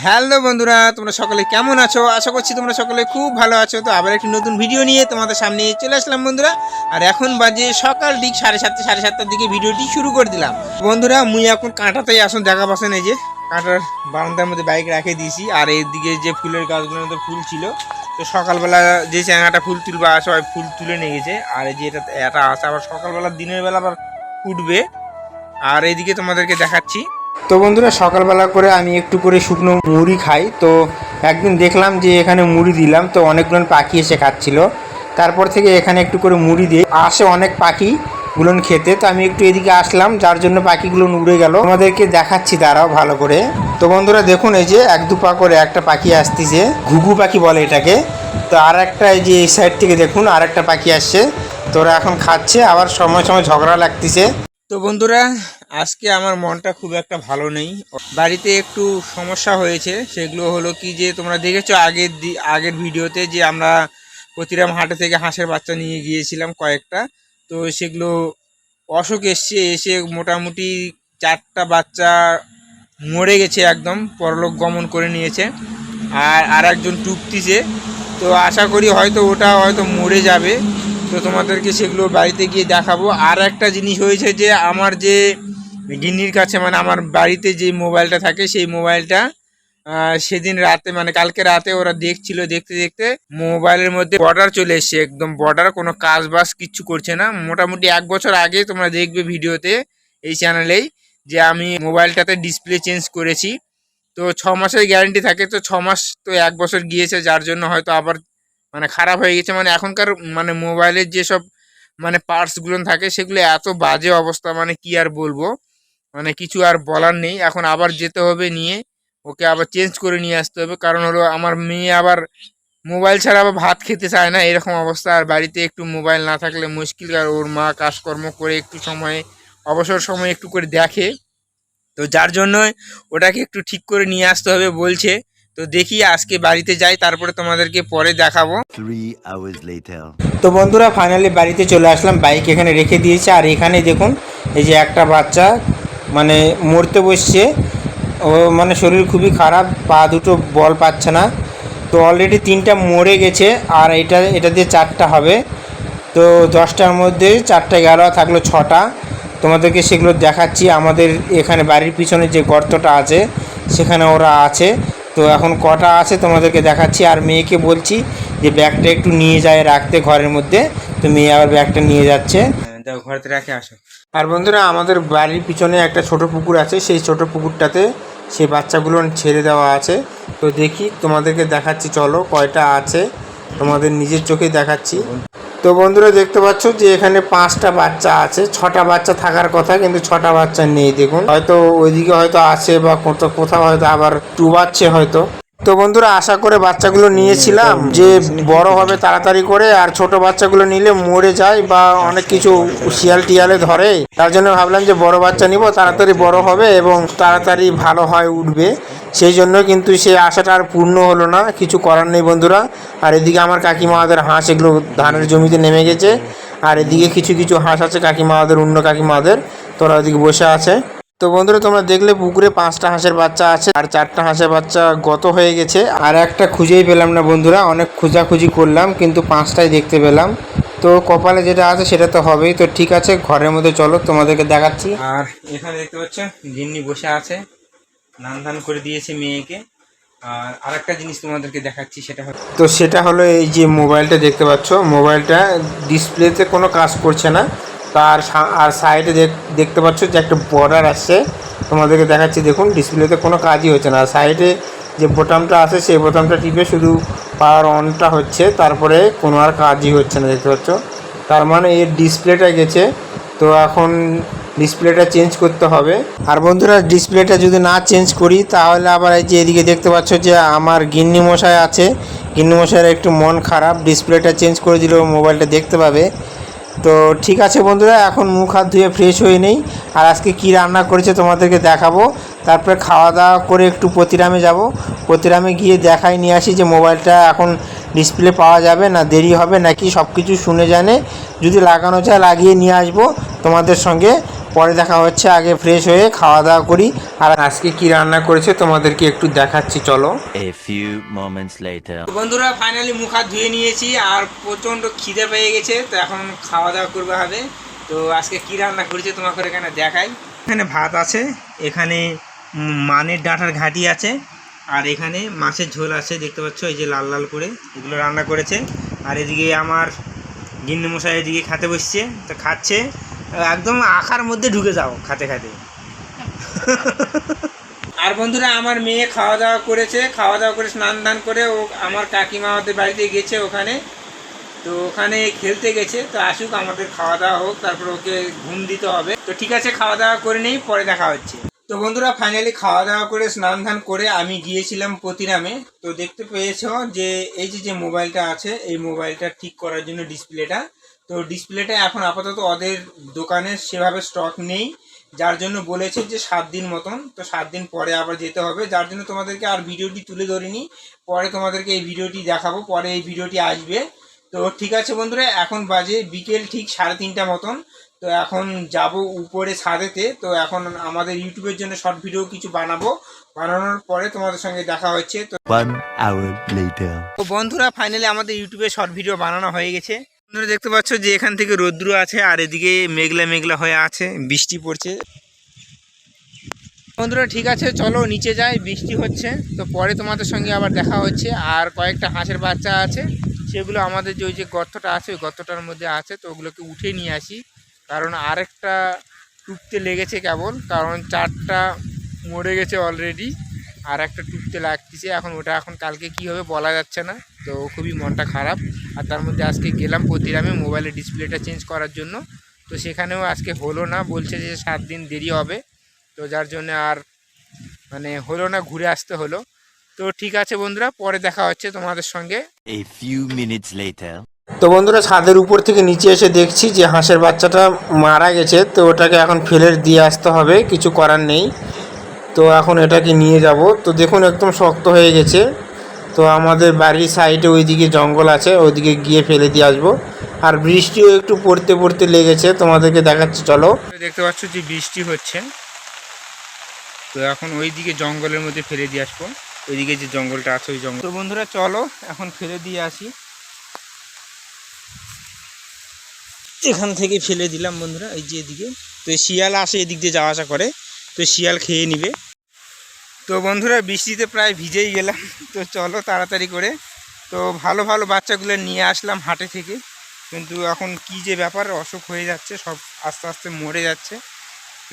Hello বন্ধুরা, তোমরা সকলে কেমন আছো? আশা করছি তোমরা সকলে খুব ভালো আছো। তো আবার একটি নতুন ভিডিও নিয়ে তোমাদের সামনে চলে আসলাম বন্ধুরা। আর এখন বাজে সকাল ঠিক 7:30-7:30টার দিকে ভিডিওটি শুরু করে দিলাম বন্ধুরা। মুই এখন কাঁটাতেই আসুন দেখা পাচ্ছেন, এই যে কাঁটার বারান্দার মধ্যে বাইক রেখে দিয়েছি। আর এইদিকে যে ফুলের গাছগুলোর মধ্যে ফুল ছিল, তো সকালবেলা যে চ্যাঙাটা ফুল তুলবা সবাই ফুল তুলে নিয়ে গেছে। আর এই যে এটা আছে আবার সকালবেলা দিনের বেলা আবার ফুটবে। আর এইদিকে তোমাদেরকে দেখাচ্ছি। তো বন্ধুরা, সকালবেলা করে আমি একটু করে শুকনো মুড়ি খাই। তো একদিন দেখলাম যে এখানে মুড়ি দিলাম, তো অনেকগুলো পাখি এসে খাচ্ছিল। তারপর থেকে এখানে একটু করে মুড়ি দিয়ে আসে অনেক পাখিগুলো খেতে। তো আমি একটু এদিকে আসলাম, যার জন্য পাখিগুলো উড়ে গেল। আমাদেরকে দেখাচ্ছি তারাও ভালো করে। তো বন্ধুরা দেখুন, এই যে এক দু পা করে একটা পাখি আসতেছে, ঘুঘু পাখি বলে এটাকে। তো আর একটা এই যে এই সাইড থেকে দেখুন আর একটা পাখি আসছে। তো ওরা এখন খাচ্ছে, আবার সময় সময় ঝগড়া লাগতেছে। তো বন্ধুরা, আজকে আমার মনটা খুব একটা ভালো নেই। বাড়িতে একটু সমস্যা হয়েছে। সেগুলো হলো কি, যে তোমরা দেখেছো আগের ভিডিওতে যে আমরা প্রতিরাম হাটে থেকে হাঁসের বাচ্চা নিয়ে গিয়েছিলাম কয়েকটা। তো সেগুলো অসুখ এসে মোটামুটি 4টা বাচ্চা মরে গেছে, একদম পরলোক গমন করে নিয়েছে। আর একজন টুকতিছে। তো আশা করি হয়তো ওটা হয়তো মরে যাবে। তো তোমাদেরকে সেগুলো বাড়িতে গিয়ে দেখাবো। আর একটা জিনিস হয়েছে যে আমার যে গিন্নির কাছে, মানে আমার বাড়িতে যে মোবাইলটা থাকে, সেই মোবাইলটা সেদিন রাতে, মানে কালকে রাতে ওরা দেখছিল, দেখতে দেখতে মোবাইলের মধ্যে বর্ডার চলে এসছে। একদম বর্ডার, কোনো কাজ বাজ কিচ্ছু করছে না। মোটামুটি 1 বছর আগে তোমরা দেখবে ভিডিওতে এই চ্যানেলেই যে আমি মোবাইলটাতে ডিসপ্লে চেঞ্জ করেছি। তো 6 মাসের গ্যারেন্টি থাকে। তো 6 মাস তো 1 বছর গিয়েছে, যার জন্য হয়তো আবার মানে খারাপ হয়ে গেছে। মানে এখনকার মানে মোবাইলের যেসব মানে পার্টসগুলো থাকে, সেগুলো এত বাজে অবস্থা, মানে কি আর বলবো, মানে কিছু আর বলার নেই। এখন আবার যেতে হবে নিয়ে, ওকে আবার চেঞ্জ করে নিয়ে আসতে হবে। কারণ হলো আমার মেয়ে আবার মোবাইল ছাড়া আবার ভাত খেতে চায় না, এরকম অবস্থা। আর বাড়িতে একটু মোবাইল না থাকলে মুশকিল। আর ওর মা কাজকর্ম করে একটু সময়, অবসর সময় একটু করে দেখে। তো যার জন্য ওটাকে একটু ঠিক করে নিয়ে আসতে হবে বলছে। তো দেখি আজকে বাড়িতে যাই, তারপরে তোমাদেরকে পরে দেখাবো। 3 hours later. তো বন্ধুরা, ফাইনালি বাড়িতে চলে আসলাম। বাইক এখানে রেখে দিয়েছে। আর এখানে দেখুন, এই যে একটা বাচ্চা মানে মরতে বসছে। ও মানে শরীর খুবই খারাপ, পা দুটো বল পাচ্ছে না। তো অলরেডি 3টা মরে গেছে, আর এটা দিয়ে 4টা হবে। তো 10টার মধ্যে 4টা গেল, থাকলো 6টা। তোমাদেরকে সেগুলো দেখাচ্ছি। আমাদের এখানে বাড়ির পিছনে যে গর্তটা আছে, সেখানে ওরা আছে। তো এখন কটা আছে তোমাদেরকে দেখাচ্ছি। আর মেয়েকে বলছি যে ব্যাগটা একটু নিয়ে যায় রাখতে ঘরের মধ্যে। তো মেয়ে আবার ব্যাগটা নিয়ে যাচ্ছে। যাও ঘরেতে রাখে আসো। আর বন্ধুরা, আমাদের বাড়ির পিছনে একটা ছোট পুকুর আছে। সেই ছোট পুকুরটাতে সেই বাচ্চাগুলো ছেড়ে দেওয়া আছে। তো দেখি তোমাদেরকে দেখাচ্ছি, চলো কয়টা আছে তোমাদের নিজের চোখে দেখাচ্ছি। তো বন্ধুরা, দেখতে পাচ্ছ যে এখানে 5টা বাচ্চা আছে। 6টা বাচ্চা থাকার কথা, কিন্তু 6টা বাচ্চা নেই। দেখুন, হয়তো ওইদিকে হয়তো আছে, বা কোথাও হয়তো আবার ডুবাচ্ছে হয়তো। তো বন্ধুরা, আশা করে বাচ্চাগুলো নিয়েছিলাম যে বড় হবে তাড়াতাড়ি করে, আর ছোট বাচ্চাগুলো নিলে মরে যায় বা অনেক কিছু শিয়াল টিয়ালে ধরে। তার জন্য ভাবলাম যে বড় বাচ্চা নিব, তাড়াতাড়ি বড় হবে এবং তাড়াতাড়ি ভালো হয় উঠবে। সেই জন্য কিন্তু সেই আশাটা আর পূর্ণ হলো না, কিছু করার নেই বন্ধুরা। আর এদিকে আমার কাকিমাদের হাঁস এগুলো ধানের জমিতে নেমে গেছে। আর এদিকে কিছু কিছু হাঁস আছে কাকিমাদের, অন্য কাকিমাদের, তোরা ওদিকে বসে আছে। তো বন্ধুরা, তোমরা দেখলে পুকুরে 5টা হাঁসের বাচ্চা আছে, আর 4টা হাঁসের বাচ্চা গত হয়ে গেছে। আর একটা খুঁজেই পেলাম না বন্ধুরা, অনেক খোঁজাখুঁজি করলাম, কিন্তু 5টাই দেখতে পেলাম। তো কপালে যেটা আছে সেটা তো হবেই। তো ঠিক আছে, ঘরের মধ্যে চলো তোমাদেরকে দেখাচ্ছি। আর এখানে দেখতে পাচ্ছ গিন্নি বসে আছে, নান ধান করে দিয়েছে মেয়েকে। আর আরেকটা জিনিস তোমাদেরকে দেখাচ্ছি, সেটা হলো এই যে মোবাইলটা দেখতে পাচ্ছ, মোবাইলটা ডিসপ্লেতে কোনো কাজ করছে না। আর সাইডে দেখতে পাচ্ছ যে একটা বর্ডার আসছে, তোমাদেরকে দেখাচ্ছি। দেখুন, ডিসপ্লেতে কোনো কাজই হচ্ছে না। আর সাইডে যে বোতামটা আছে, সেই বোতামটা টিপে শুধু পাওয়ার অনটা হচ্ছে, তারপরে কোনো আর কাজই হচ্ছে না, দেখতে পাচ্ছ। তার মানে এর ডিসপ্লেটা গেছে। তো এখন ডিসপ্লেটা চেঞ্জ করতে হবে। আর বন্ধুরা, ডিসপ্লেটা যদি না চেঞ্জ করি, তাহলে আবার এই যে এদিকে দেখতে পাচ্ছ যে আমার গিন্নি মশাই আছে, গিন্নি মশাইয়ের একটু মন খারাপ। ডিসপ্লেটা চেঞ্জ করে দিলেও মোবাইলটা দেখতে পাবে। তো ঠিক আছে বন্ধুরা, এখন মুখ হাত ধুয়ে ফ্রেশ হয়ে নেই। আর আজকে কি রান্না করেছে তোমাদেরকে দেখাবো। তারপরে খাওয়া দাওয়া করে একটু প্রতিরামে যাব। প্রতিরামে গিয়ে দেখাই নিয়ে আসি যে মোবাইলটা এখন ডিসপ্লে পাওয়া যাবে না দেরি হবে নাকি, সব কিছু শুনে জানে যদি লাগানো যায় লাগিয়ে নিয়ে আসবো, তোমাদের সঙ্গে পরে দেখা হচ্ছে। আগে ফ্রেশ হয়ে খাওয়া দাওয়া করি। আর আজকে কি রান্না করেছে তোমাদেরকে একটু দেখাচ্ছি, চলো। A few moments later. বন্ধুরা ফাইনালি মুখ হাত ধুয়ে নিয়েছি আর প্রচণ্ড খিদে পেয়ে গেছে, তো এখন খাওয়া দাওয়া করতে হবে। তো আজকে কি রান্না করেছে তোমাকে এখানে দেখাই। এখানে ভাত আছে, এখানে মানের ডাঁটার ঘাঁটি আছে, আর এখানে মাছের ঝোল আছে, দেখতে পাচ্ছ এই যে লাল লাল করে এগুলো রান্না করেছে। আর এদিকে আমার গিন্নি মশাই এদিকে খেতে বসছে, তো খাচ্ছে, একদম আখার মধ্যে ঢুকে যাও খাতে খাতে। আর বন্ধুরা আমার মেয়ে খাওয়া দাওয়া করেছে, খাওয়া দাওয়া করে স্নান দান করে ও আমার কাকিমা আমাদের বাড়িতে গেছে ওখানে, তো ওখানে খেলতে গেছে। তো আসুক, আমাদের খাওয়া দাওয়া হোক, তারপর ওকে ঘুম দিতে হবে। তো ঠিক আছে, খাওয়া দাওয়া করে নেই, পরে দেখা হচ্ছে। তো বন্ধুরা ফাইনালি খাওয়া দাওয়া করে স্নান ধান করে আমি গিয়েছিলাম প্রতিরামে। তো দেখতে পেয়েছ যে এই যে মোবাইলটা আছে, এই মোবাইলটা ঠিক করার জন্য ডিসপ্লেটা, তো ডিসপ্লেটা এখন আপাতত ওদের দোকানে সেভাবে স্টক নেই, যার জন্য বলেছে যে 7 দিন মতন, তো 7 দিন পরে আবার যেতে হবে, যার জন্য তোমাদেরকে আর ভিডিওটি তুলে ধরিনি। পরে তোমাদেরকে এই ভিডিওটি দেখাবো, পরে এই ভিডিওটি আসবে। তো ঠিক আছে বন্ধুরা, এখন বাজে বিকেল ঠিক 3:30 মতন। তো এখন যাব উপরে ছাদেতে। তো এখন আমাদের ইউটিউবের জন্য শর্ট ভিডিও কিছু বানাবো, বানানোর পরে তোমাদের সঙ্গে দেখা হচ্ছে। তো 1 hour later. বন্ধুরা ফাইনালি আমাদের ইউটিউবে শর্ট ভিডিও বানানো হয়ে গেছে। বন্ধুরা দেখতে পাচ্ছ যে এখান থেকে রৌদ্র আছে, আর এদিকে মেঘলা মেঘলা হয়ে আছে, বৃষ্টি পড়ছে। বন্ধুরা ঠিক আছে, চলো নিচে যাই, বৃষ্টি হচ্ছে। তো পরে তোমাদের সঙ্গে আবার দেখা হচ্ছে। আর কয়েকটা হাঁসের বাচ্চা আছে, সেগুলো আমাদের যে ওই যে গর্তটা আছে, ওই গর্তটার মধ্যে আছে, তো ওগুলোকে উঠে নিয়ে আসি, কারণ আরেকটা টুকতে লেগেছে কেবল, কারণ 4টা মরে গেছে অলরেডি, আর একটা টুকতে লাগতেছে। এখন ওটা এখন কালকে কি হবে বলা যাচ্ছে না, তো খুবই মনটা খারাপ। আর তার মধ্যে আজকে গেলাম প্রতিরামে মোবাইলের ডিসপ্লেটা চেঞ্জ করার জন্য, তো সেখানেও আজকে হলো না, বলছে যে 7 দিন দেরি হবে, তো যার জন্য আর মানে হলো না, ঘুরে আসতে হলো। তো ঠিক আছে বন্ধুরা, পরে দেখা হচ্ছে তোমাদের সঙ্গে। A few minutes later. তো বন্ধুরা ছাদের উপর থেকে নিচে এসে দেখছি যে হাঁসের বাচ্চাটা মারা গেছে, তো ওটাকে এখন ফেলে দিয়ে আসতে হবে, কিছু করার নেই। তো এখন এটাকে নিয়ে যাব। তো দেখুন একদম শক্ত হয়ে গেছে। তো আমাদের বাড়ির সাইডে ওইদিকে জঙ্গল আছে, ওইদিকে গিয়ে ফেলে দিয়ে আসবো। আর বৃষ্টিও একটু পড়তে পড়তে লেগেছে, তোমাদেরকে দেখাচ্ছি, চলো। দেখতে পাচ্ছ যে বৃষ্টি হচ্ছে, তো এখন ওইদিকে জঙ্গলের মধ্যে ফেলে দিয়ে আসবো, ওইদিকে যে জঙ্গলটা আছে ওই জঙ্গল। তো বন্ধুরা চলো এখন ফেলে দিয়ে আসি। এখান থেকে ফেলে দিলাম বন্ধুরা, এই যে এদিকে। তো শিয়াল আসে এদিক দিয়ে যাওয়া আসা করে, তো শিয়াল খেয়ে নিবে। তো বন্ধুরা বৃষ্টিতে প্রায় ভিজেই গেলাম, তো চলো তাড়াতাড়ি করে। তো ভালো ভালো বাচ্চাগুলো নিয়ে আসলাম হাটে থেকে, কিন্তু এখন কি যে ব্যাপার, অসুখ হয়ে যাচ্ছে, সব আস্তে আস্তে মরে যাচ্ছে।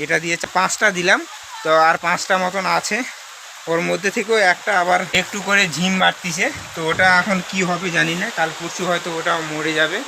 এটা দিয়ে 5টা দিলাম, তো আর 5টা মতন আছে, ওর মধ্যে থেকেও একটা আবার একটু করে ঝিম বাড়তিছে। তো ওটা এখন কি হবে জানি না, কাল পরশু হয়তো ওটাও মরে যাবে।